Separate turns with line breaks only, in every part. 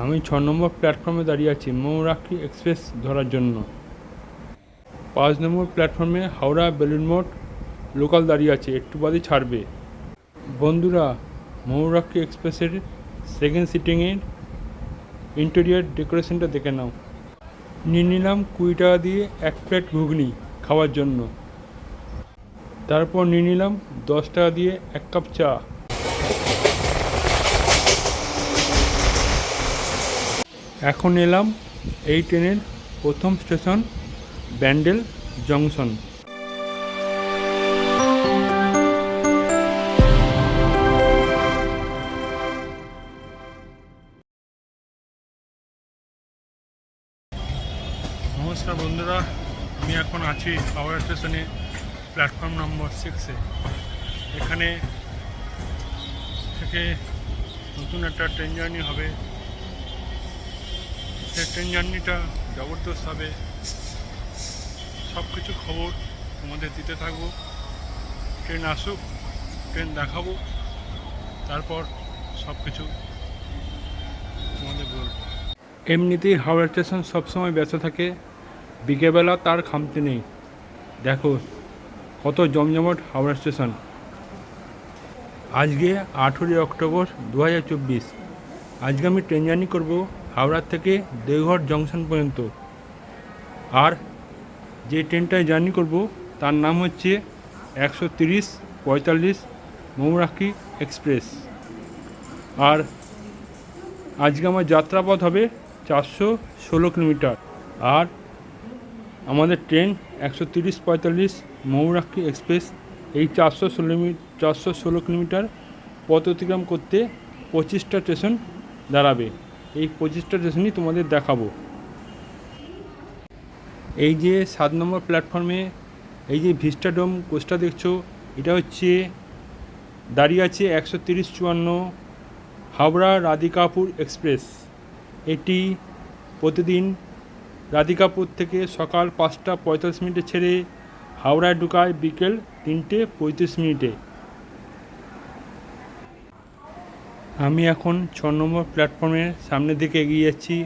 আমি 6 নম্বর প্ল্যাটফর্মে দাঁড়িয়ে আছি ময়ূরাক্ষী এক্সপ্রেস ধরার জন্য। 5 নম্বর প্ল্যাটফর্মে হাওড়া বেলুড় মঠ লোকাল দাঁড়িয়ে আছে, একটু বাদে ছাড়বে। বন্ধুরা, ময়ূরাক্ষী এক্সপ্রেসের সেকেন্ড সিটিংয়ের ইন্টেরিয়ার ডেকোরেশনটা দেখে নাও। নিয়ে নিলাম 20 টাকা দিয়ে 1 প্লেট ঘুগনি খাওয়ার জন্য। তারপর নিয়ে নিলাম 10 টাকা দিয়ে 1 কাপ চা। এখন এলাম এই ট্রেনের প্রথম স্টেশন ব্যান্ডেল জংশন। নমস্কার বন্ধুরা, আমি এখন আছি হাওড়া স্টেশনে প্ল্যাটফর্ম নম্বর 6-এ। এখানে থেকে নতুন একটা ট্রেন জার্নি হবে। সেই ট্রেন জার্নিটা জবরদস্ত হবে। সব কিছু খবর তোমাদের দিতে থাকবো। ট্রেন আসুক, ট্রেন দেখাবো, তারপর সব কিছু তোমাদের বলবো। এমনিতেই হাওড়া স্টেশন সবসময় ব্যস্ত থাকে, বিকেলবেলা তার খামতি নেই। দেখো কত জমজমাট হাওড়া স্টেশন। আজকে 18 অক্টোবর 2024। আজকে আমি ট্রেন জার্নি করবো হাওড়া থেকে দেওঘর জংশন পর্যন্ত। আর যে ট্রেনটায় জার্নি করব তার নাম হচ্ছে 130/45 ময়ূরাক্ষী এক্সপ্রেস। আর আজকে আমার যাত্রাপথ হবে 416 কিলোমিটার। আর আমাদের ট্রেন 130/45 ময়ূরাক্ষী এক্সপ্রেস এই 416 কিলোমিটার পথ অতিক্রম করতে 25টা স্টেশন দাঁড়াবে। এই 25টা স্টেশনই তোমাদের দেখাবো। এই যে 7 নম্বর প্ল্যাটফর্মে এই যে ভিস্টাডোম কোচটা দেখছো, এটা হচ্ছে দাঁড়িয়ে আছে 130/54 হাওড়া রাধিকাপুর এক্সপ্রেস। এটি প্রতিদিন রাধিকাপুর থেকে সকাল 5টা 45 মিনিটে ছেড়ে হাওড়ায় ঢুকায় বিকেল 3টে 35 মিনিটে। আমি এখন 6 নম্বর প্ল্যাটফর্মের সামনের দিকে এগিয়ে যাচ্ছি।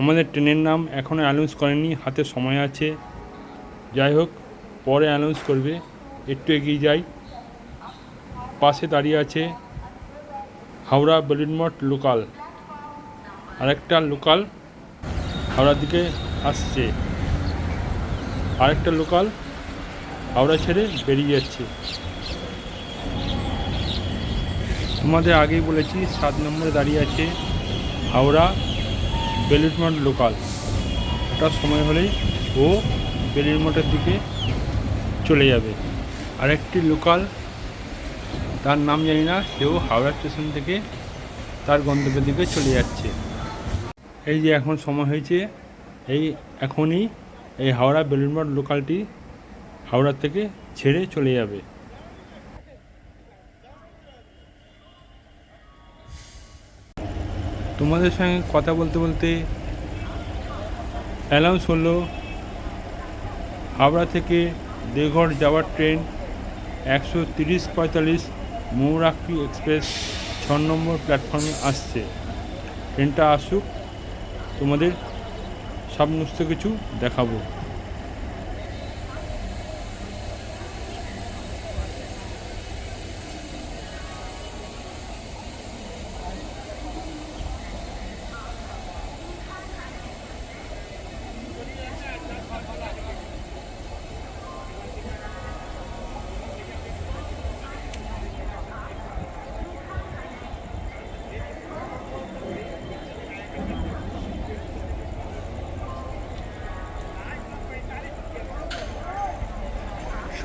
আমাদের ট্রেনের নাম এখনও অ্যানাউন্স করেনি, হাতে সময় আছে। যাই হোক, পরে অ্যানাউন্স করবে। একটু এগিয়ে যাই। পাশে দাঁড়িয়ে আছে হাওড়া বেলুড় মঠ লোকাল। আরেকটা লোকাল হাওড়ার দিকে আসছে, আরেকটা লোকাল হাওড়া ছেড়ে বেরিয়ে যাচ্ছে। তোমাদের আগেই বলেছি 7 নম্বরে দাঁড়িয়ে আছে হাওড়া বেলুড় মঠ লোকাল। ওটার সময় হলেই ও বেলুড় মঠের দিকে চলে যাবে। আরেকটি লোকাল, তার নাম জানি না, সেও হাওড়া স্টেশন থেকে তার গন্তব্যের দিকে চলে যাচ্ছে। এই যে এখন সময় হয়েছে, এখনই এই হাওড়া বেলুড় মঠ লোকালটি হাওড়া থেকে ছেড়ে চলে যাবে। তোমাদের সঙ্গে কথা বলতে বলতে অ্যানাউন্স হলো হাওড়া থেকে দেওঘর যাওয়ার ট্রেন 130/45 ময়ূরাক্ষী এক্সপ্রেস 6 নম্বর প্ল্যাটফর্মে আসছে। ট্রেনটা আসুক, তোমাদের সমস্ত কিছু দেখাবো।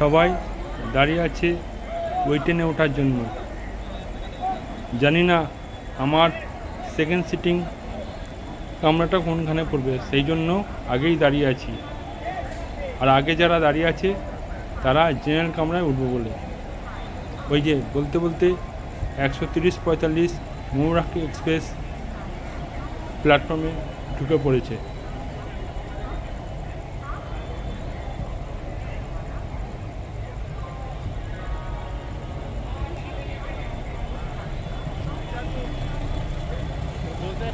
সবাই দাঁড়িয়ে আছে ওই ট্রেনে ওঠার জন্য। জানি না আমার সেকেন্ড সিটিং কামরাটা কোনখানে পড়বে, সেই জন্য আগেই দাঁড়িয়ে আছি। আর আগে যারা দাঁড়িয়ে আছে তারা জেনারেল কামরায় উঠবো বলে। ওই যে বলতে বলতে 130/45 ময়ূরাক্ষী এক্সপ্রেস প্ল্যাটফর্মে ঢুকে পড়েছে। বলতে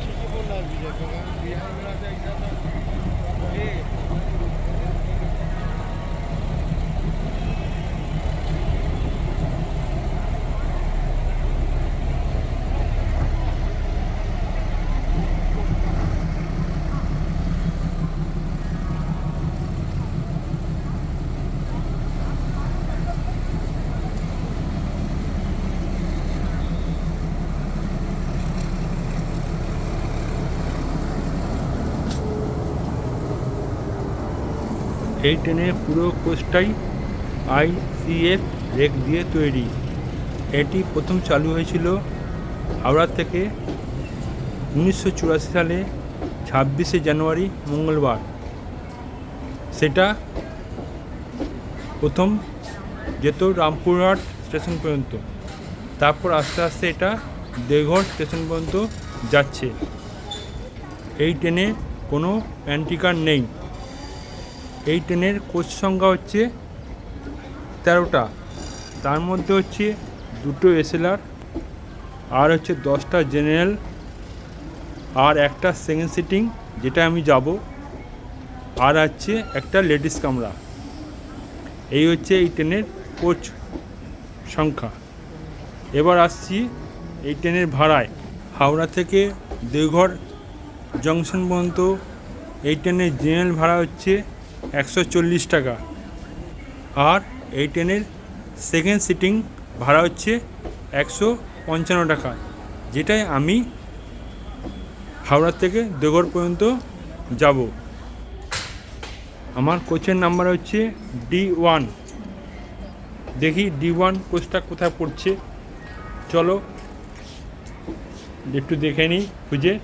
এই ট্রেনের পুরো কোচটাই ICF রেক দিয়ে তৈরি। এটি প্রথম চালু হয়েছিল হাওড়া থেকে 1984 সালে 26শে জানুয়ারি মঙ্গলবার। সেটা প্রথম যেত রামপুরহাট স্টেশন পর্যন্ত, তারপর আস্তে আস্তে এটা দেওঘর স্টেশন পর্যন্ত যাচ্ছে। এই ট্রেনে কোনো প্যান্টিকার নেই। এই ট্রেনের কোচ সংখ্যা হচ্ছে 13টা, তার মধ্যে হচ্ছে 2টো SLR, আর হচ্ছে 10টা জেনারেল, আর একটা সেকেন্ড সিটিং যেটা আমি যাব, আর আছে একটা লেডিস কামরা। এই হচ্ছে এই ট্রেনের কোচ সংখ্যা। এবার আসছি এই ট্রেনের ভাড়ায়। হাওড়া থেকে দেওঘর জংশন পর্যন্ত এই ট্রেনের জেনারেল ভাড়া হচ্ছে 140 টাকা, আর এই ট্রেনের সেকেন্ড সিটিং ভাড়া হচ্ছে 155 টাকা, যেটাই আমি হাওড়া থেকে দেওঘর পর্যন্ত যাব। আমার কোচের নাম্বার হচ্ছে D1। দেখি D1 কোচটা কোথায় পড়ছে, চলো একটু দেখে নিই খুঁজে।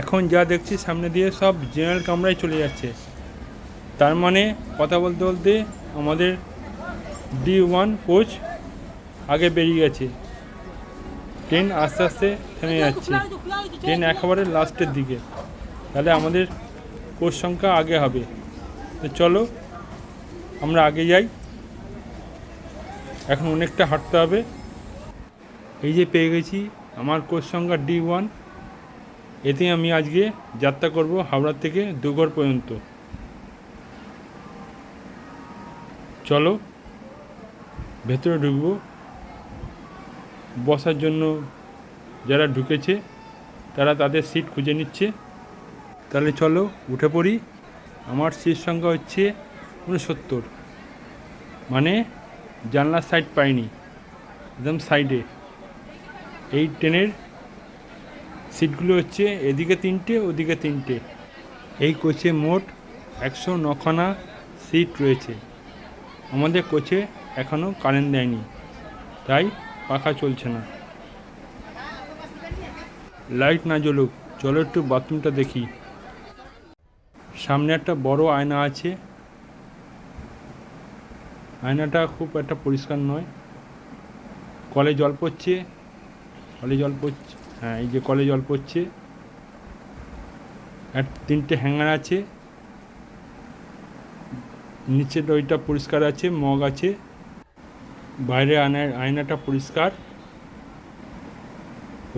এখন যা দেখছি সামনে দিয়ে সব জেনারেল কামরায় চলে যাচ্ছে, তার মানে কথা বলতে বলতে আমাদের D1 কোচ আগে বেরিয়ে গেছে। ট্রেন আস্তে আস্তে থেমে যাচ্ছে, ট্রেন একেবারে লাস্টের দিকে, তাহলে আমাদের কোচ সংখ্যা আগে হবে। তো চলো আমরা আগে যাই, এখন অনেকটা হাঁটতে হবে। এই যে পেয়ে গেছি আমার কোচ সংখ্যা D1। এতে আমি আজকে যাত্রা করব হাওড়া থেকে দেওঘর পর্যন্ত। চলো ভেতরে ঢুকবো। বসার জন্য যারা ঢুকেছে তারা তাদের সিট খুঁজে নিচ্ছে। তাহলে চলো উঠে পড়ি। আমার সিট সংখ্যা হচ্ছে 69, মানে জানলার সাইড পাইনি, একদম সাইডে। এই ট্রেনের সিটগুলো হচ্ছে এদিকে 3টে, ওদিকে 3টে। এই কোচে মোট 109খানা সিট রয়েছে। আমাদের কোচে এখনও কারেন্ট দেয়নি, তাই পাখা চলছে না। লাইট না জ্বলুক, চলো একটু বাথরুমটা দেখি। সামনে একটা বড় আয়না আছে, আয়নাটা খুব একটা পরিষ্কার নয়। কলে জল পড়ছে, হ্যাঁ এই যে কলে জল পড়ছে। 3টে হ্যাঙ্গার আছে, নিচের ওইটা পরিষ্কার আছে, মগ আছে। বাইরে আয়নাটা পরিষ্কার,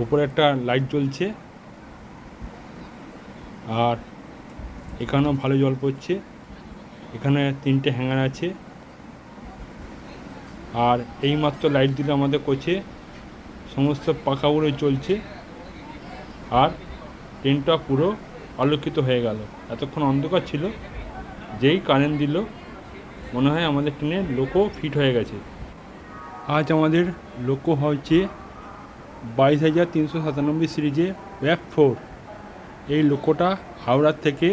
উপরে একটা লাইট জ্বলছে, আর এখানেও ভালো জল পড়ছে। এখানে 3টে হ্যাঙ্গার আছে, আর এইমাত্র লাইট দিলে আমাদের কোচে সমস্ত পাখাগুলো চলছে, আর ট্রেনটা পুরো আলোকিত হয়ে গেল। এতক্ষণ অন্ধকার ছিল, যেই কারেন্ট দিল মনে হয় আমাদের ট্রেনের লোকো ফিট হয়ে গেছে। আজ আমাদের লোকো হচ্ছে 22,397 সিরিজে ওয়েব 4। এই লোকোটা হাওড়ার থেকে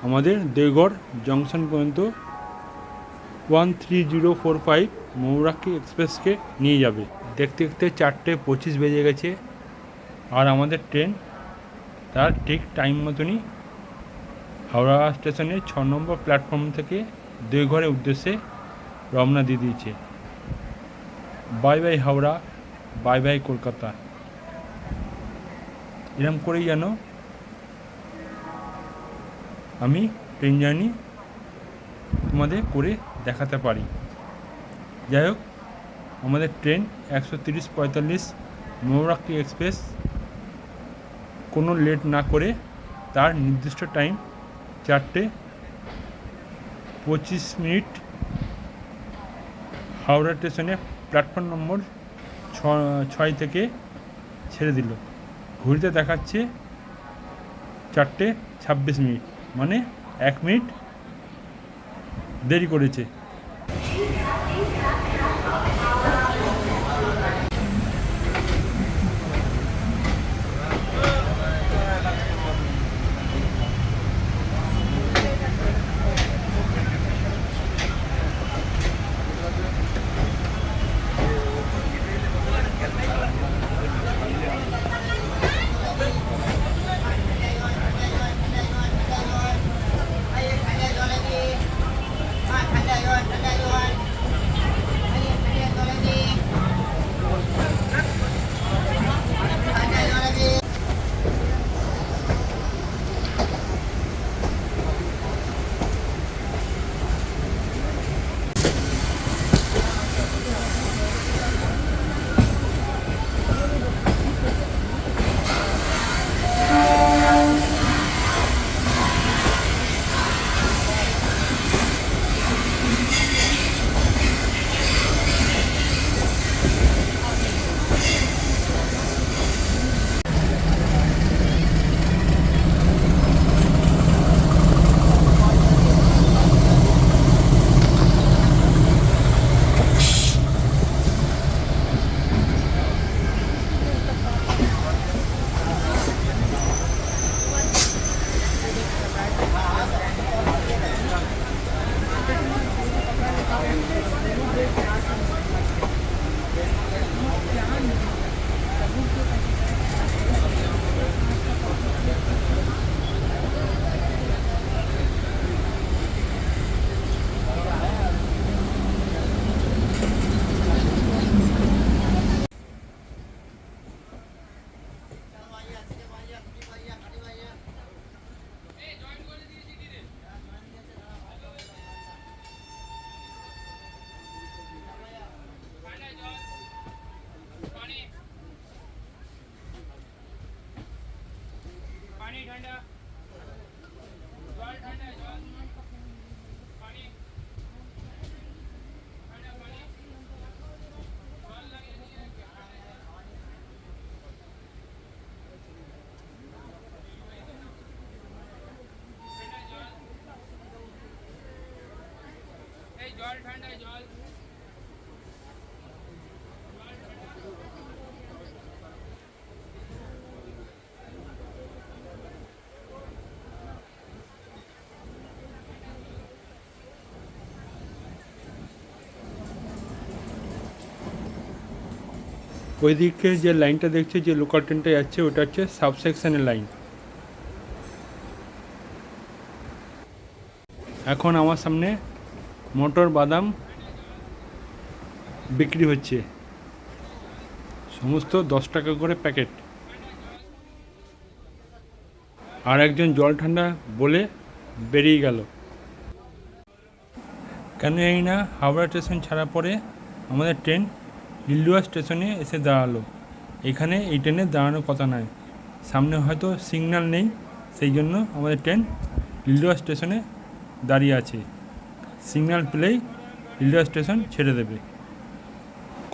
আমাদের দেওঘর জংশন পর্যন্ত 13045 মৌরাক্ষী এক্সপ্রেসকে নিয়ে যাবে। দেখতে দেখতে 4:25 বেজে গেছে, আর আমাদের ট্রেন তার ঠিক টাইম মতনই হাওড়া স্টেশনে 6 নম্বর প্ল্যাটফর্ম থেকে দেওঘরের উদ্দেশ্যে রওনা দিয়ে দিয়েছে। Bye bye Howrah, bye bye Kolkata, এরম করেই যেন আমি ট্রেন জার্নি তোমাদের করে দেখাতে পারি। যাই হোক, আমাদের ট্রেন 130-45 ময়ূরাক্ষী এক্সপ্রেস কোনো লেট না করে তার নির্দিষ্ট টাইম 4:25 হাওড়া স্টেশনে প্ল্যাটফর্ম নম্বর 6 থেকে ছেড়ে দিল। ঘড়িতে দেখাচ্ছে 4:26, মানে 1 মিনিট দেরি করেছে।
জল ঠান্ডা জল।
ওইদিকে যে লাইনটা দেখছে, যে লোকাল ট্রেনটা যাচ্ছে, ওটা হচ্ছে সাবসেকশনের লাইন। এখন আমার সামনে মটর বাদাম বিক্রি হচ্ছে, সমস্ত 10 টাকা করে প্যাকেট। আর একজন জল ঠান্ডা বলে বেরিয়ে গেল। কেন জানি না হাওড়া স্টেশন ছাড়া পরে আমাদের ট্রেন লিলুয়া স্টেশনে এসে দাঁড়ালো। এখানে এই ট্রেনে দাঁড়ানোর কথা নয়, সামনে হয়তো সিগন্যাল নেই, সেই জন্য আমাদের ট্রেন লিলুয়া স্টেশনে দাঁড়িয়ে আছে। সিগন্যাল পেলেই লিলুয়া স্টেশন ছেড়ে দেবে।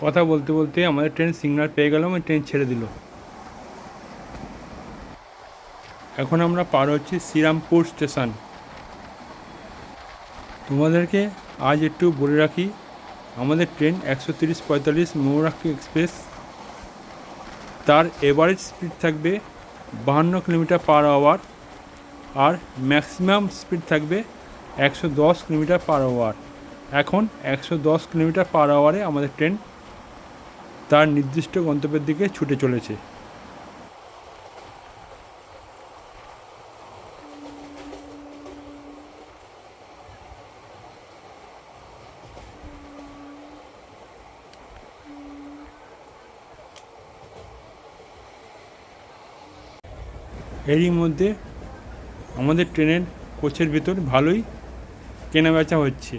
কথা বলতে বলতে আমাদের ট্রেন সিগন্যাল পেয়ে গেলাম, ট্রেন ছেড়ে দিল। এখন আমরা পার হচ্ছি শ্রীরামপুর স্টেশন। তোমাদেরকে আজ একটু বলে রাখি, আমাদের ট্রেন 130-45 ময়ূরাক্ষী এক্সপ্রেস, তার এভারেজ স্পিড থাকবে 52 কিলোমিটার পার আওয়ার, আর ম্যাক্সিমাম স্পিড থাকবে 110 কিলোমিটার পার আওয়ার। এখন 110 কিলোমিটার পার আওয়ারে আমাদের ট্রেন তার নির্দিষ্ট গন্তব্যের দিকে ছুটে চলেছে। এরই মধ্যে আমাদের ট্রেনের কোচের ভেতর ভালোই কেনাবেচা হচ্ছে।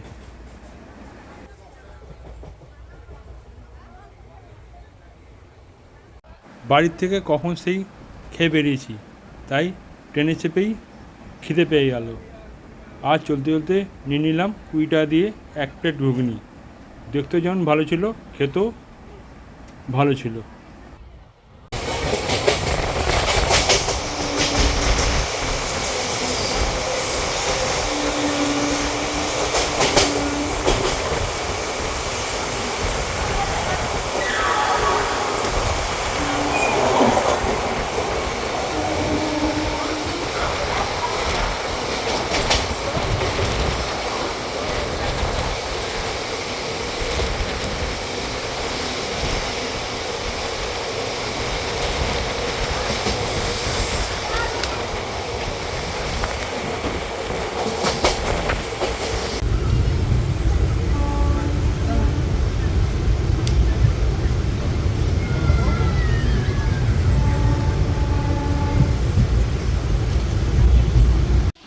বাড়ির থেকে কখন সেই খেয়ে বেরিয়েছি, তাই ট্রেনে চেপেই খিদে পেয়ে গেল। আর চলতে চলতে নিয়ে নিলাম 20 টাকা দিয়ে 1 প্লেট ঘুগনি। দেখতে যেমন ভালো ছিল, খেতেও ভালো ছিল।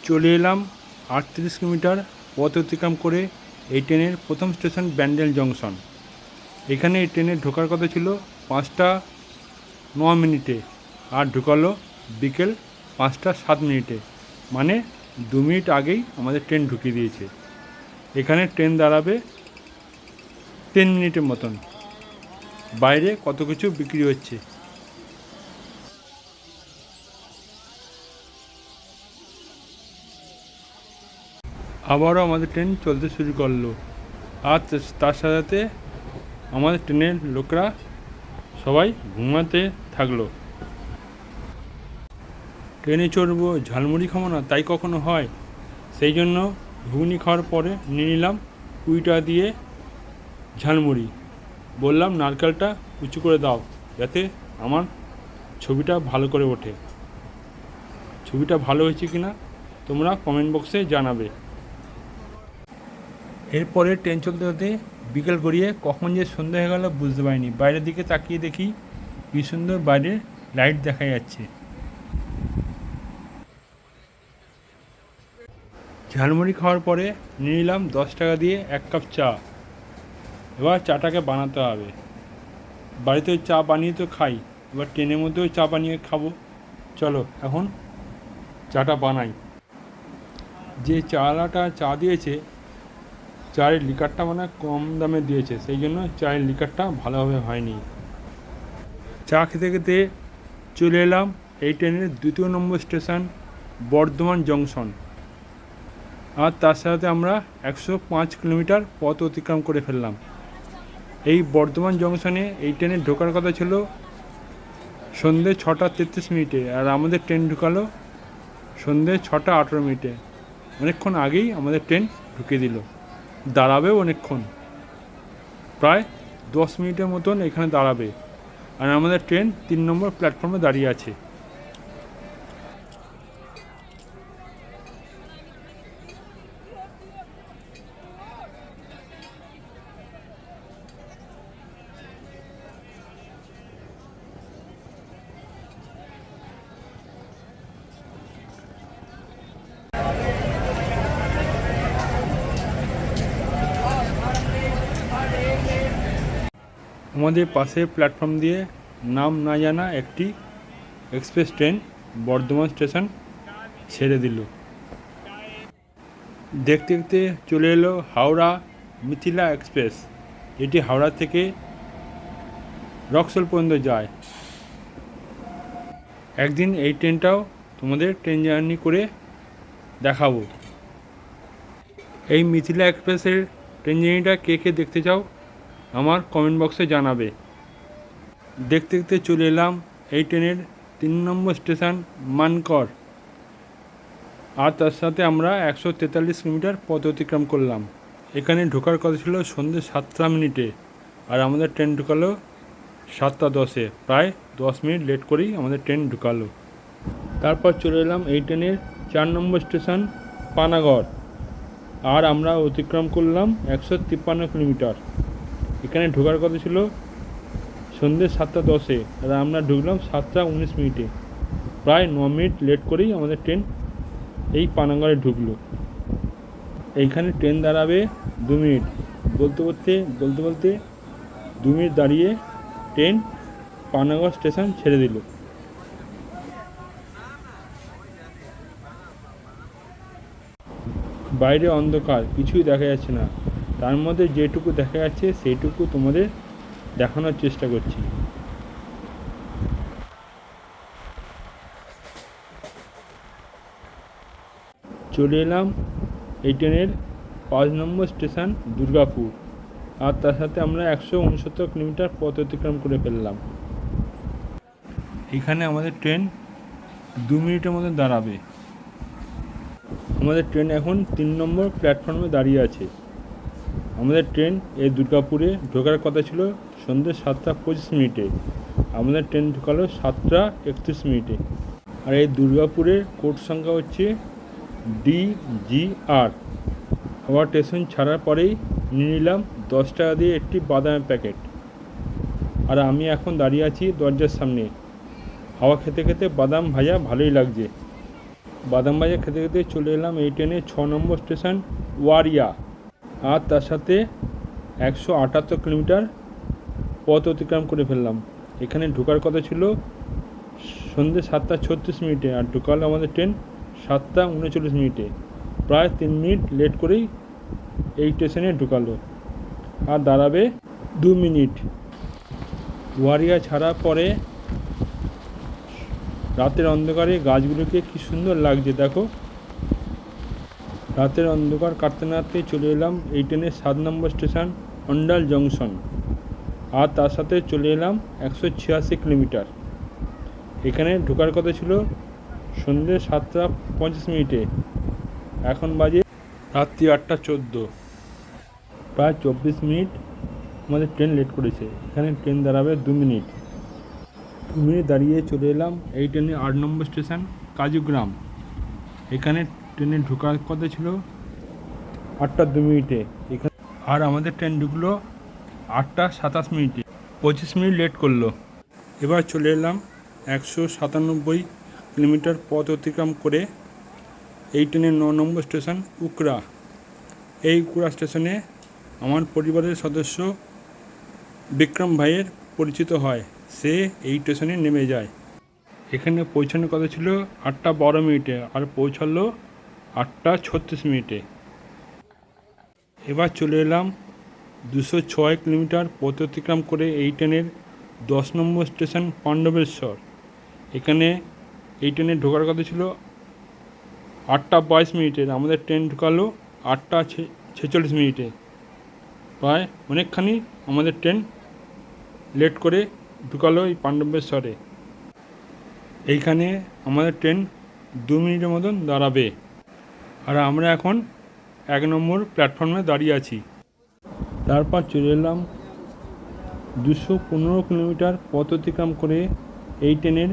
চলে এলাম 38 কিলোমিটার পথ অতিক্রম করে এই ট্রেনের প্রথম স্টেশন ব্যান্ডেল জংশন। এখানে এই ট্রেনে ঢোকার কথা ছিল 5টা 9 মিনিটে, আর ঢুকালো বিকেল 5টা 7 মিনিটে, মানে 2 মিনিট আগেই আমাদের ট্রেন ঢুকিয়ে দিয়েছে। এখানে ট্রেন দাঁড়াবে 10 মিনিটের মতন। বাইরে কত কিছু বিক্রি হচ্ছে। আবারও আমাদের ট্রেন চলতে শুরু করলো, আর তার সাথে আমাদের ট্রেনের লোকরা সবাই ঘুমাতে থাকলো। ট্রেনে চড়বো, ঝালমুড়ি খাবো না তাই কখনো হয়? সেই জন্য ঘুগনি খাওয়ার পরে নিয়ে নিলাম 20 টাকা দিয়ে ঝালমুড়ি। বললাম নারকেলটা উঁচু করে দাও, যাতে আমার ছবিটা ভালো করে ওঠে। ছবিটা ভালো হয়েছে কি না তোমরা কমেন্ট বক্সে জানাবে। এরপরে ট্রেন চলতে চলতে বিকেল গড়িয়ে কখন যে সন্ধ্যা হয়ে গেল বুঝতে পারিনি। বাইরের দিকে তাকিয়ে দেখি কি সুন্দর বাইরে লাইট দেখা যাচ্ছে। ঝালমুড়ি খাওয়ার পরে নিয়ে নিলাম 10 টাকা দিয়ে 1 কাপ চা। এবার চাটাকে বানাতে হবে। বাড়িতে চা বানিয়ে তো খাই, এবার ট্রেনের মধ্যেও চা বানিয়ে খাবো। চলো এখন চাটা বানাই। যে চাওয়ালাটা চা দিয়েছে, চায়ের লিকারটা মানে কম দামে দিয়েছে, সেই জন্য চায়ের লিকারটা ভালোভাবে হয়নি। চা খেতে খেতে চলে এলাম এই ট্রেনের 2 নম্বর স্টেশন বর্ধমান জংশন। আর তার সাথে আমরা 105 কিলোমিটার পথ অতিক্রম করে ফেললাম। এই বর্ধমান জংশনে এই ট্রেনে ঢোকার কথা ছিল সন্ধ্যে 6টা 33 মিনিটে, আর আমাদের ট্রেন ঢুকালো সন্ধ্যে 6টা 18 মিনিটে। অনেকক্ষণ আগেই আমাদের ট্রেন ঢুকিয়ে দিল। দাঁড়াবেও অনেকক্ষণ, প্রায় 10 মিনিটের মতন এখানে দাঁড়াবে। আর আমাদের ট্রেন 3 নম্বর প্ল্যাটফর্মে দাঁড়িয়ে আছে। আমাদের পাশের প্ল্যাটফর্ম দিয়ে নাম না জানা একটি এক্সপ্রেস ট্রেন বর্ধমান স্টেশন ছেড়ে দিল। দেখতে দেখতে চলে এলো হাওড়া মিথিলা এক্সপ্রেস। এটি হাওড়া থেকে রক্সল পর্যন্ত যায়। একদিন এই ট্রেনটাও তোমাদের ট্রেন জার্নি করে দেখাবো। এই মিথিলা এক্সপ্রেসের ট্রেন জার্নিটা কে কে দেখতে চাও আমার কমেন্ট বক্সে জানাবে। দেখতে দেখতে চলে এলাম এই ট্রেনের 3 নম্বর স্টেশন মানকর। আর তার সাথে আমরা 143 কিলোমিটার পথ অতিক্রম করলাম। এখানে ঢোকার কথা ছিল সন্ধ্যে 7টা মিনিটে, আর আমাদের ট্রেন ঢুকালো 7টা 10-এ। প্রায় 10 মিনিট লেট করেই আমাদের ট্রেন ঢুকালো। তারপর চলে এলাম এই ট্রেনের 4 নম্বর স্টেশন পানাগড়। আর আমরা অতিক্রম করলাম 153 কিলোমিটার। এখানে ঢোকার কথা ছিল সন্ধ্যে 7টা 10-এ, আর আমরা ঢুকলাম 7টা 19 মিনিটে। প্রায় 9 মিনিট লেট করেই আমাদের ট্রেন এই পানাগড়ে ঢুকলো। এইখানে ট্রেন দাঁড়াবে 2 মিনিট। বলতে বলতে 2 মিনিট দাঁড়িয়ে ট্রেন পানাগড় স্টেশন ছেড়ে দিল। বাইরে অন্ধকার, কিছুই দেখা যাচ্ছে না। তার মধ্যে যেটুকু দেখা যাচ্ছে সেইটুকু তোমাদের দেখানোর চেষ্টা করছি। চলে এলাম এই ট্রেনের 5 নম্বর স্টেশন দুর্গাপুর। আর তার সাথে আমরা 169 কিলোমিটার পথ অতিক্রম করে ফেললাম। এখানে আমাদের ট্রেন 2 মিনিটের মধ্যে দাঁড়াবে। আমাদের ট্রেন এখন 3 নম্বর প্ল্যাটফর্মে দাঁড়িয়ে আছে। আমাদের ট্রেন এই দুর্গাপুরে ঢোকার কথা ছিল সন্ধ্যে 7:25। আমাদের ট্রেন ঢোকালো 7:31। আর এই দুর্গাপুরের কোড সংখ্যা হচ্ছে DGR। আবার স্টেশন ছাড়ার পরেই নিয়ে নিলাম 10 টাকা দিয়ে একটি বাদামের প্যাকেট। আর আমি এখন দাঁড়িয়ে আছি দরজার সামনে। হাওয়া খেতে খেতে বাদাম ভাজা ভালোই লাগছে। বাদাম ভাজা খেতে খেতে চলে এলাম এই ট্রেনের 6 নম্বর স্টেশন ওয়ারিয়া। আর তার সাথে 178 কিলোমিটার পথ অতিক্রম করে ফেললাম। এখানে ঢোকার কথা ছিল সন্ধ্যে 7:36। আর ঢোকালো আমাদের ট্রেন 7:39। প্রায় 3 মিনিট লেট করেই এই স্টেশনে ঢোকালো। আর দাঁড়াবে 2 মিনিট। ওয়ারিয়া ছাড়ার পরে রাতের অন্ধকারে গাছগুলোকে কি সুন্দর লাগছে দেখো। রাতের অন্ধকার কাটতে নাড়তে চলে এলাম এই ট্রেনের 7 নম্বর স্টেশন অন্ডাল জংশন। আর তার সাথে চলে এলাম 186 কিলোমিটার। এখানে ঢোকার কথা ছিল সন্ধ্যে 7:50। এখন বাজে রাত্রি 8:14। প্রায় 24 মিনিট আমাদের ট্রেন লেট করেছে। এখানে ট্রেন দাঁড়াবে 2 মিনিট। 2 মিনিট দাঁড়িয়ে চলে এলাম এই ট্রেনের 8 নম্বর স্টেশন কাজুগ্রাম। এখানে ট্রেনে ঢোকার কথা ছিল 8:02। এখানে আর আমাদের ট্রেন ঢুকলো 8:27। 25 মিনিট লেট করলো। এবার চলে এলাম 197 কিলোমিটার পথ অতিক্রম করে এই ট্রেনের 9 নম্বর স্টেশন উকরা। এই উকরা স্টেশনে আমার পরিবারের সদস্য বিক্রম ভাইয়ের পরিচিত হয়। সে এই স্টেশনে নেমে যায়। এখানে পৌঁছানোর কথা ছিল 8:12 আর পৌঁছালো 8:36। এবার চলে এলাম 206 কিলোমিটার পথ অতিক্রম করে এই ট্রেনের 10 নম্বর স্টেশন পাণ্ডবেশ্বর। এখানে এই ট্রেনে ঢোকার কথা ছিল 8:22। আমাদের ট্রেন ঢোকালো 8:46। প্রায় অনেকখানি আমাদের ট্রেন লেট করে ঢুকালো এই পাণ্ডবেশ্বরে। এইখানে আমাদের ট্রেন 2 মিনিটের মতন দাঁড়াবে। আর আমরা এখন 1 নম্বর প্ল্যাটফর্মে দাঁড়িয়ে আছি। তারপর চলে এলাম 215 কিলোমিটার পথ অতিক্রম করে এই ট্রেনের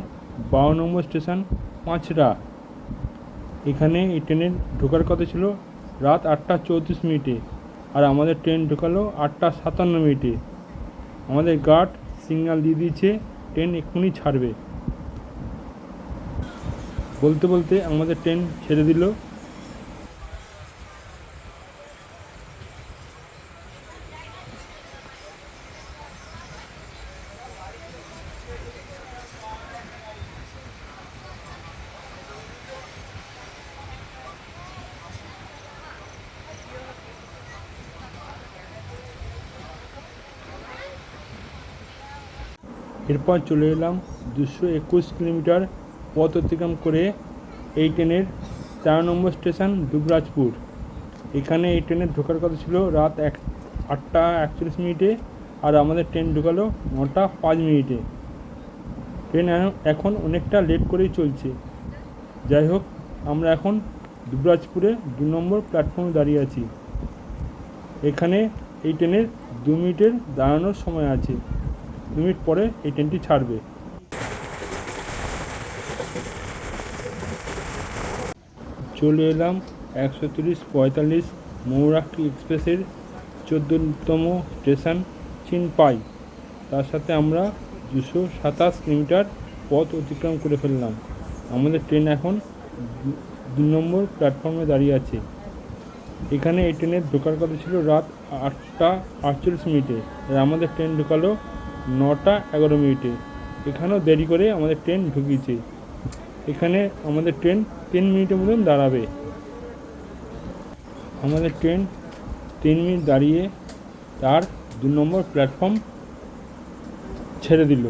12 নম্বর স্টেশন পাঁচড়া। এখানে এই ট্রেনের ঢোকার কথা ছিল রাত 8:34। আর আমাদের ট্রেন ঢোকালো 8:57। আমাদের গার্ড সিগন্যাল দিয়ে দিয়েছে ট্রেন এক্ষুনি ছাড়বে। বলতে বলতে আমাদের ট্রেন ছেড়ে দিল। এরপর চলে এলাম 221 কিলোমিটার পথ অতিক্রম করে এই ট্রেনের 13 নম্বর স্টেশন দুবরাজপুর। এখানে এই ট্রেনের ঢোকার কথা ছিল রাত 8:41। আর আমাদের ট্রেন ঢোকালো 9:05। ট্রেন এখন অনেকটা লেট করেই চলছে। যাই হোক, আমরা এখন দুবরাজপুরে 2 নম্বর প্ল্যাটফর্মে দাঁড়িয়ে আছি। এখানে এই ট্রেনের 2 মিনিটের দাঁড়ানোর সময় আছে। 2 মিনিট পরে এই ট্রেনটি ছাড়বে। চলে এলাম 130-45 ময়ূরাক্ষী এক্সপ্রেসের 14তম স্টেশন চিনপাই। তার সাথে আমরা 227 কিলোমিটার পথ অতিক্রম করে ফেললাম। আমাদের ট্রেন এখন 2 নম্বর প্ল্যাটফর্মে দাঁড়িয়ে আছে। এখানে এই ট্রেনের ঢোকার কথা ছিল রাত 8:48 আর আমাদের ট্রেন ঢোকালো 9:11। এখানেও দেরি করে আমাদের ট্রেন ঢুকিয়েছে। এখানে আমাদের ট্রেন 3 মিনিটের মতন দাঁড়াবে। আমাদের ট্রেন 3 মিনিট দাঁড়িয়ে তার 2 নম্বর প্ল্যাটফর্ম ছেড়ে দিল।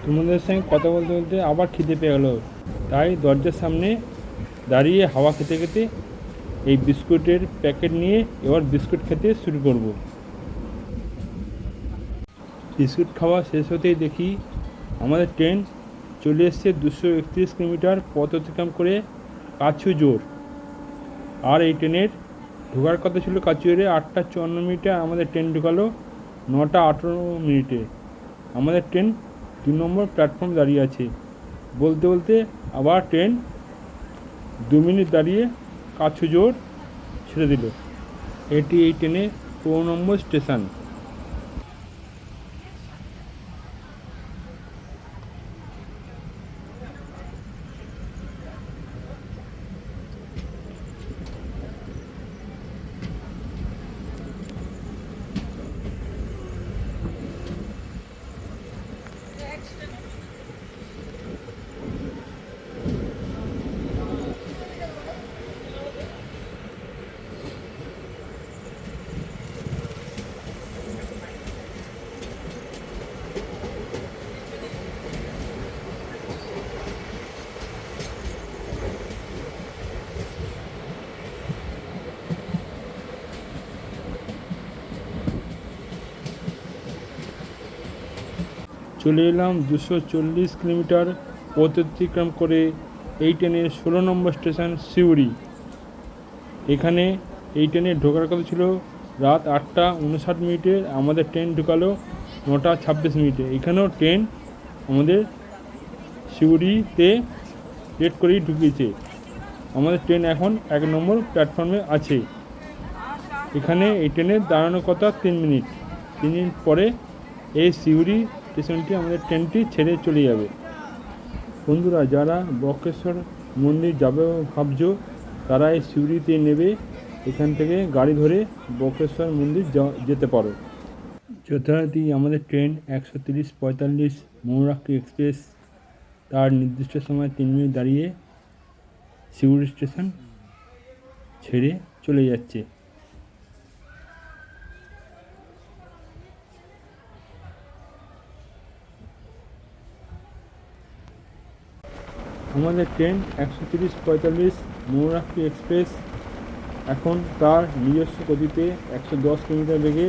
তোমাদের সঙ্গে কথা বলতে বলতে আবার খিদে পেয়ে গেলো, তাই দরজার সামনে দাঁড়িয়ে হাওয়া খেতে খেতে এই বিস্কুটের প্যাকেট নিয়ে এবার বিস্কুট খেতে শুরু করব। বিস্কুট খাওয়া শেষ হতেই দেখি আমাদের ট্রেন চলে এসছে 231 কিলোমিটার পথ অতিক্রম করে কাছুজোর। আর এই ট্রেনের ঢোকার কথা ছিল কাছুজোরে 8:54। আমাদের ট্রেন ঢোকালো 9:18। আমাদের ট্রেন 2 নম্বর প্ল্যাটফর্ম দাঁড়িয়ে আছে। বলতে বলতে আবার ট্রেন 2 মিনিট দাঁড়িয়ে কাছুজোর ছেড়ে দিল। এটি এই ট্রেনের 15 নম্বর স্টেশন। চলে এলাম 240 কিলোমিটার পথ অতিক্রম করে এই ট্রেনের 16 নম্বর স্টেশন সিউড়ি। এখানে এই ট্রেনে ঢোকার কথা ছিল রাত 8:59। আমাদের ট্রেন ঢুকালো 9:26। এখানেও ট্রেন আমাদের সিউড়িতে লেট করেই ঢুকিয়েছে। আমাদের ট্রেন এখন 1 নম্বর প্ল্যাটফর্মে আছে। এখানে এই ট্রেনের দাঁড়ানোর কথা 3 মিনিট। 3 মিনিট পরে এই সিউড়ি স্টেশনটি আমাদের ট্রেনটি ছেড়ে চলে যাবে। বন্ধুরা, যারা বক্রেশ্বর মন্দির যাবে ভাবছো তারা এই সিউড়িতে নেবে, এখান থেকে গাড়ি ধরে বক্রেশ্বর মন্দির যেতে পারো। যথারীতি আমাদের ট্রেন 130-45 ময়ূরাক্ষী এক্সপ্রেস তার নির্দিষ্ট সময় 3 মিনিট দাঁড়িয়ে সিউড়ি স্টেশন ছেড়ে চলে যাচ্ছে। আমাদের ট্রেন 130-45 ময়ূরাক্ষী এক্সপ্রেস এখন তার নিজস্ব গতিতে 110 কিলোমিটার বেগে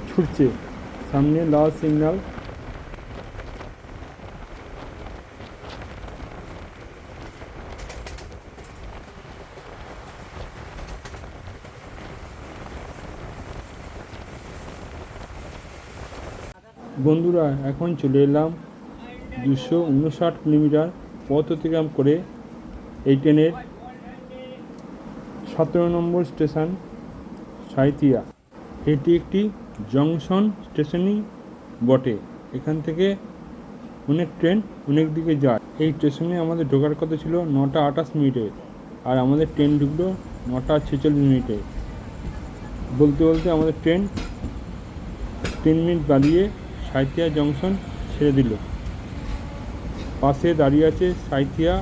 ছুটছে। সামনে লাল সিগন্যাল। বন্ধুরা, এখন চলে এলাম 259 কিলোমিটার পথ অতিক্রম করে এই ট্রেনের 17 নম্বর স্টেশন সাঁইথিয়া। এটি একটি জংশন স্টেশনই বটে। এখান থেকে অনেক ট্রেন অনেক দিকে যায়। এই স্টেশনে আমাদের ঢোকার কথা ছিল 9:28 আর আমাদের ট্রেন ঢুকলো 9:46। বলতে বলতে আমাদের ট্রেন 3 মিনিট দাঁড়িয়ে সাঁইথিয়া জংশন ছেড়ে দিল। পাশে দাঁড়িয়ে আছে সাঁইথিয়া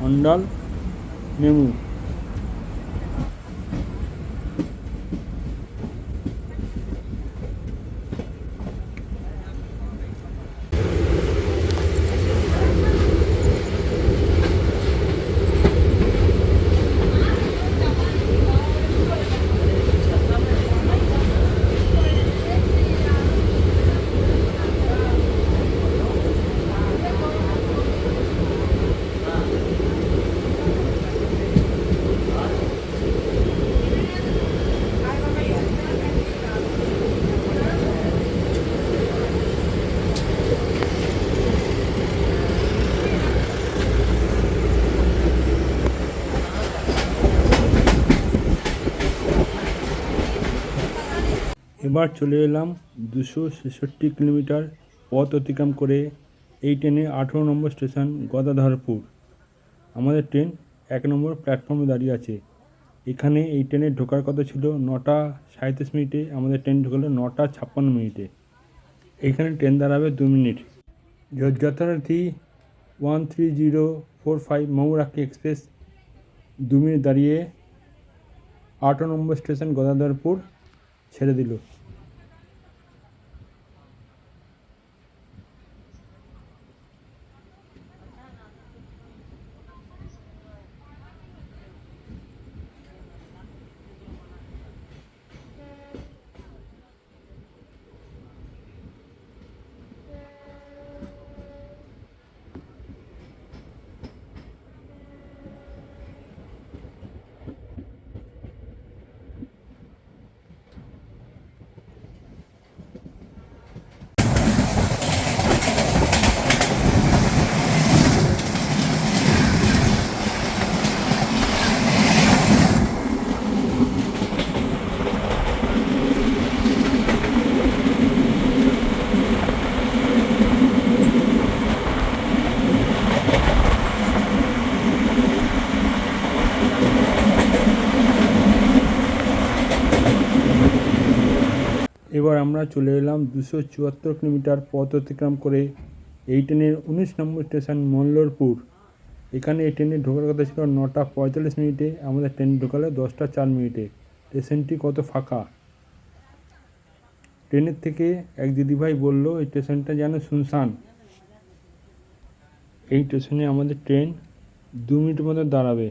অন্ডাল মেমু। এবার চলে এলাম 266 কিলোমিটার পথ অতিক্রম করে এই ট্রেনে 18 নম্বর স্টেশন গদাধরপুর। আমাদের ট্রেন 1 নম্বর প্ল্যাটফর্মে দাঁড়িয়ে আছে। এখানে এই ট্রেনে ঢোকার কথা ছিল 9টা 37 মিনিটে, আমাদের ট্রেন ঢুকলো 9টা 56 মিনিটে। এইখানে ট্রেন দাঁড়াবে 2 মিনিট। যথারীতি 13045 ময়ূরাক্ষী এক্সপ্রেস 2 মিনিট দাঁড়িয়ে 18 নম্বর স্টেশন গদাধরপুর ছেড়ে দিল। এবার আমরা চলে এলাম 274 কিলোমিটার পথ অতিক্রম করে এই ট্রেনের 19 নম্বর স্টেশন মল্লরপুর। এখানে এই ট্রেনে ঢোকার কথা ছিল 9টা 45 মিনিটে, আমাদের ট্রেন ঢোকালো 10টা 4 মিনিটে। স্টেশনটি কত ফাঁকা! ট্রেনের থেকে এক দিদিভাই বলল এই স্টেশনটা যেন শুনশান। এই স্টেশনে আমাদের ট্রেন 2 মিনিট মতো দাঁড়াবে।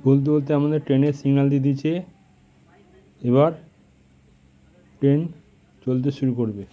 বলতে বলতে আমাদের ট্রেনের সিগন্যাল দিয়ে দিয়েছে, এবার ট্রেন চলতে শুরু করবে।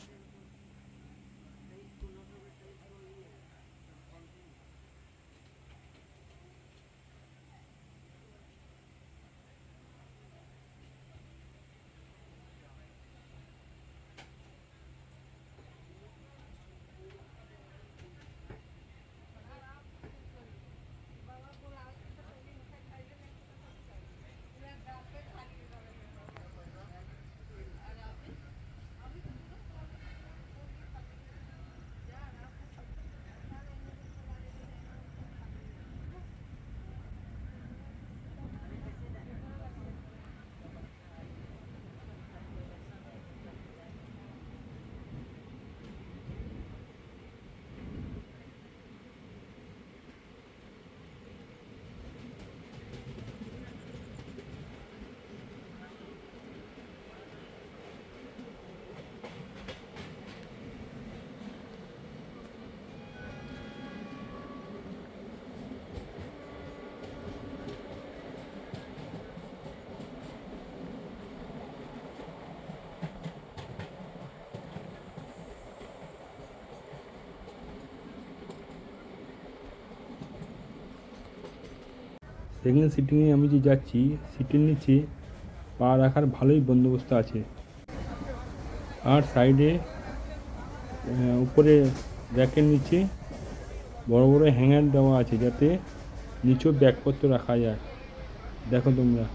সেকেন্ড সিটিংয়ে আমি যে যাচ্ছি, সিটের নিচে পা রাখার ভালোই বন্দোবস্ত আছে। আর সাইডে উপরে র্যাকের নিচে বড় বড় হ্যাঙ্গার দেওয়া আছে, যাতে নিচেও ব্যাগপত্র রাখা যায়। দেখো তোমরা।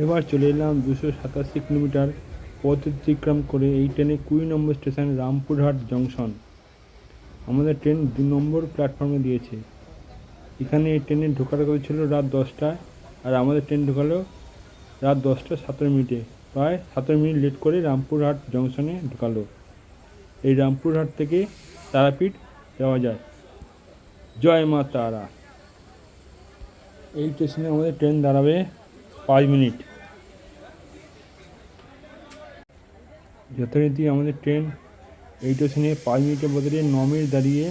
এবার চলে এলাম 287 কিলোমিটার পথ অতিক্রম করে এই ট্রেনে 20 নম্বর স্টেশন রামপুরহাট জংশন। আমাদের ট্রেন 2 নম্বর প্ল্যাটফর্মে দিয়েছে। এখানে এই ট্রেনে ঢোকার কথা ছিল রাত 10টায়, আর আমাদের ট্রেন ঢোকালো রাত 10টা 17 মিনিটে। প্রায় 17 মিনিট লেট করে রামপুরহাট জংশনে ঢোকালো। এই রামপুরহাট থেকে তারাপীঠ যাওয়া যায়। জয় মা তারা। এই স্টেশনে আমাদের ট্রেন দাঁড়াবে 5 মিনিট। যথারীতি আমাদের ট্রেন এই স্টেশনে 5 মিনিটের বদলে 9 মিনিট দাঁড়িয়ে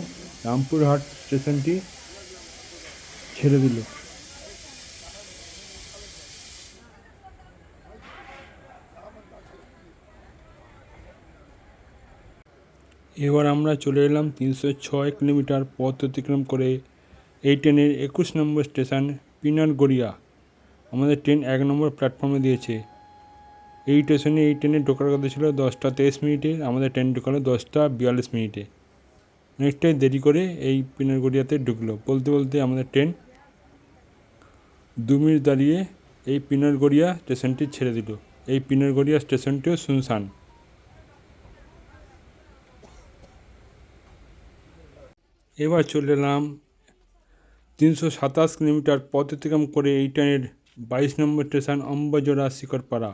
রামপুরহাট স্টেশনটি ছেড়ে দিল। এবার আমরা চলে এলাম 306 কিলোমিটার পথ অতিক্রম করে এই ট্রেনের 21 নম্বর স্টেশন পিনারগড়িয়া। আমাদের ট্রেন 1 নম্বর প্ল্যাটফর্মে দিয়েছে। এই ট্রেনে ঢোকার কথা ছিল 10টা 23 মিনিটে, আমাদের ট্রেন ঢোকালো 10টা 42 মিনিটে। অনেকটাই দেরি করে এই পিনারগড়িয়াতে ঢুকলো। বলতে বলতে আমাদের ট্রেন 2 মিনিট দাঁড়িয়ে এই পিনারগড়িয়া স্টেশনটি ছেড়ে দিল। এই পিনারগড়িয়া স্টেশনটিও শুনশান। এবার চলে এলাম 327 কিলোমিটার পথ অতিক্রম করে এই ট্রেনের 22 নম্বর স্টেশন অম্বাজোড়া শিকরপাড়া।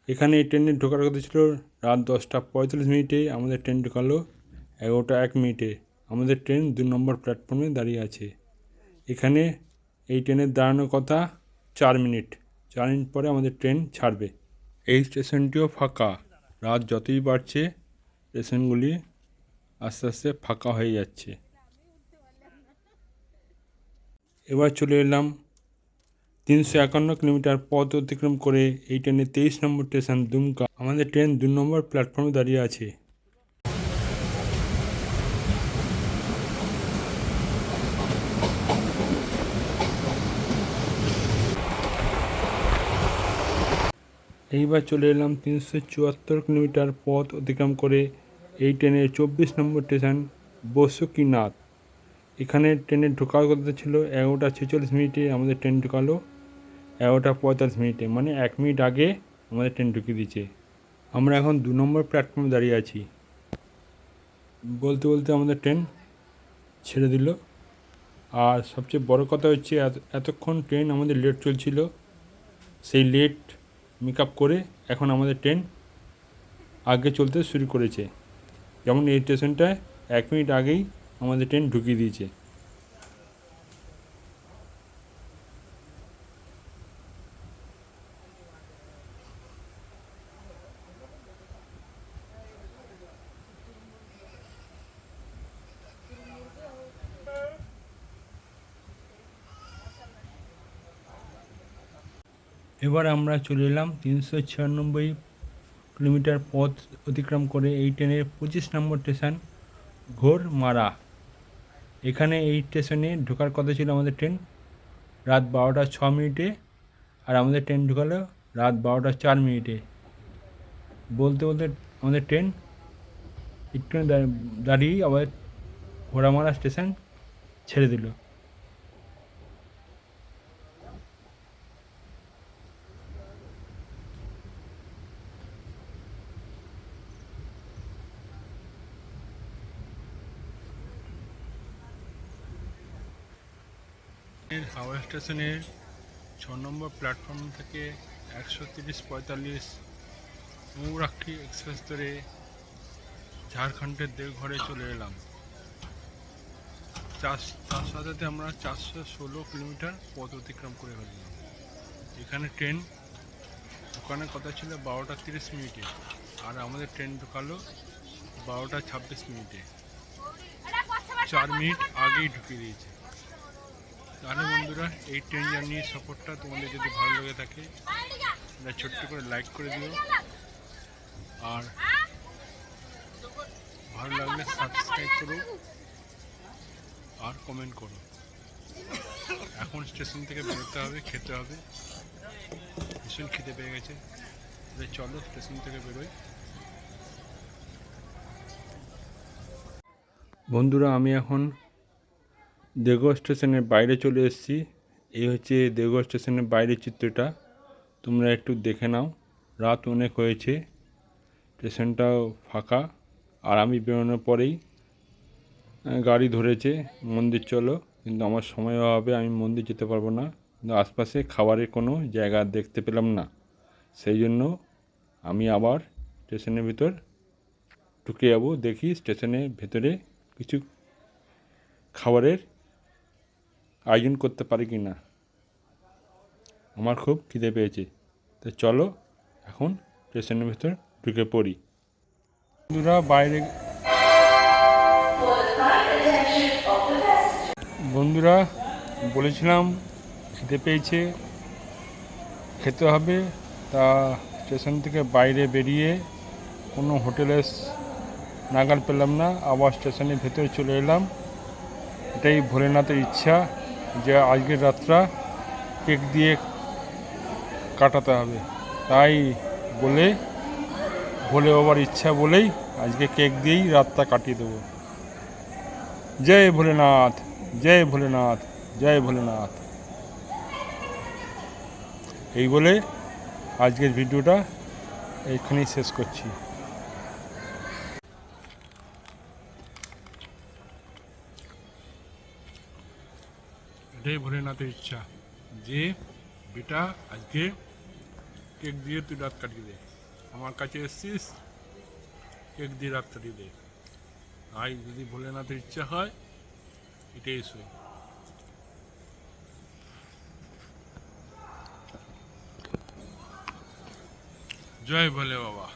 এখানে এই ট্রেনে ঢোকার কথা ছিল রাত 10টা 45 মিনিটে, আমাদের ট্রেন ঢোকালো 11টা 1 মিনিটে। আমাদের ট্রেন 2 নম্বর প্ল্যাটফর্মে দাঁড়িয়ে আছে। এখানে এই ট্রেনের দাঁড়ানোর কথা 4 মিনিট। 4 মিনিট পরে আমাদের ট্রেন ছাড়বে। এই স্টেশনটিও ফাঁকা। রাত যতই বাড়ছে স্টেশনগুলি আস্তে আস্তে ফাঁকা হয়ে যাচ্ছে। এবার চলে এলাম 351 কিলোমিটার পথ অতিক্রম করে এই ট্রেনের 23 নম্বর স্টেশন দুমকা। আমাদের ট্রেন 2 নম্বর প্ল্যাটফর্মে দাঁড়িয়ে আছে। এইবার চলে এলাম 374 কিলোমিটার পথ অতিক্রম করে এই ট্রেনের 24 নম্বর স্টেশন বসুকিনাথ। এখানে ট্রেনের ঢোকার কথা ছিল 11টা 46 মিনিটে, আমাদের ট্রেন ঢোকালো 11টা 45 মিনিটে, মানে 1 মিনিট আগে আমাদের ট্রেন ঢুকিয়ে দিয়েছে। আমরা এখন 2 নম্বর প্ল্যাটফর্মে দাঁড়িয়ে আছি। বলতে বলতে আমাদের ট্রেন ছেড়ে দিল। আর সবচেয়ে বড় কথা হচ্ছে এতক্ষণ ট্রেন আমাদের লেট চলছিল, সেই লেট মেকআপ করে এখন আমাদের ট্রেন আগে চলতে শুরু করেছে। যেমন এই স্টেশনটায় 1 মিনিট আগেই আমাদের ট্রেন ঢুকিয়ে দিয়েছে। এবার আমরা চলে এলাম 396 কিলোমিটার পথ অতিক্রম করে এই ট্রেনের 25 নম্বর স্টেশন ঘোরমারা। এখানে এই স্টেশনে ঢোকার কথা ছিল আমাদের ট্রেন রাত 12টা 6 মিনিটে, আর আমাদের ট্রেন ঢোকালো রাত 12টা 4 মিনিটে। বলতে বলতে আমাদের ট্রেন একটু দাঁড়িয়ে আবার ঘোড়ামারা স্টেশন ছেড়ে দিল। হাওড়া স্টেশনের 6 নম্বর প্ল্যাটফর্ম থেকে 130-45 ময়ূরাক্ষী এক্সপ্রেস ধরে ঝাড়খণ্ডের দেওঘরে চলে এলাম। তার সাথে আমরা 416 কিলোমিটার পথ অতিক্রম করে ফেললাম। এখানে ট্রেন ঢোকানোর কথা ছিল 12টা 30 মিনিটে, আর আমাদের ট্রেন ঢোকালো 12টা 26 মিনিটে। 4 মিনিট আগেই ঢুকিয়ে দিয়েছে। তাহলে বন্ধুরা, এই ট্রেন জার্নি সফরটা তোমাদের যদি ভালো লেগে থাকে তাহলে ছোট্ট করে লাইক করে দিও, আর ভালো লাগলে সাবস্ক্রাইব করো আর কমেন্ট করো। এখন স্টেশন থেকে বেরোতে হবে, খেতে হবে, ভীষণ খিদে পেয়ে গেছে। চলো স্টেশন থেকে বেরোই। বন্ধুরা, আমি এখন দেওঘর স্টেশনের বাইরে চলে এসেছি। এই হচ্ছে দেওঘর স্টেশনের বাইরের চিত্রটা, তোমরা একটু দেখে নাও। রাত অনেক হয়েছে, স্টেশনটাও ফাঁকা, আর আমি বেরোনোর পরেই গাড়ি ধরেছে মন্দির চলো, কিন্তু আমার সময় হবে, আমি মন্দির যেতে পারবো না। কিন্তু আশপাশে খাবারের কোনো জায়গা দেখতে পেলাম না, সেই জন্য আমি আবার স্টেশনের ভিতর ঢুকে যাবো। দেখি স্টেশনের ভেতরে কিছু খাবারের আয়োজন করতে পারি কি না। আমার খুব খিদে পেয়েছে, তো চলো এখন স্টেশনের ভিতর ঢুকে পড়ি। বন্ধুরা, বন্ধুরা বলেছিলাম খিদে পেয়েছে, খেতে হবে, তা স্টেশন থেকে বাইরে বেরিয়ে কোনো হোটেলে নাগাল পেলাম না, আবার স্টেশনের ভেতরে চলে এলাম। এটাই ভোলেনাথের ইচ্ছা যে আজকের রাতটা কেক দিয়ে কাটাতে হবে, তাই বলে ভোলে বাবার ইচ্ছা বলেই আজকে কেক দিয়েই রাতটা কাটিয়ে দেবো। জয় ভোলেনাথ, জয় ভোলেনাথ, জয় ভোলেনাথ। এই বলে আজকের ভিডিওটা এইখানেই শেষ করছি। এটাই ভোলেনাথের ইচ্ছা যে বেটা আজকে কেক দিয়ে তুই রাত কাটিয়ে দে, আমার কাছে এসছিস, কেক দিয়ে রাত কাটিয়ে দে। আই যদি ভোলেনাথের ইচ্ছা হয় এটাই এসো। জয় ভোলে বাবা।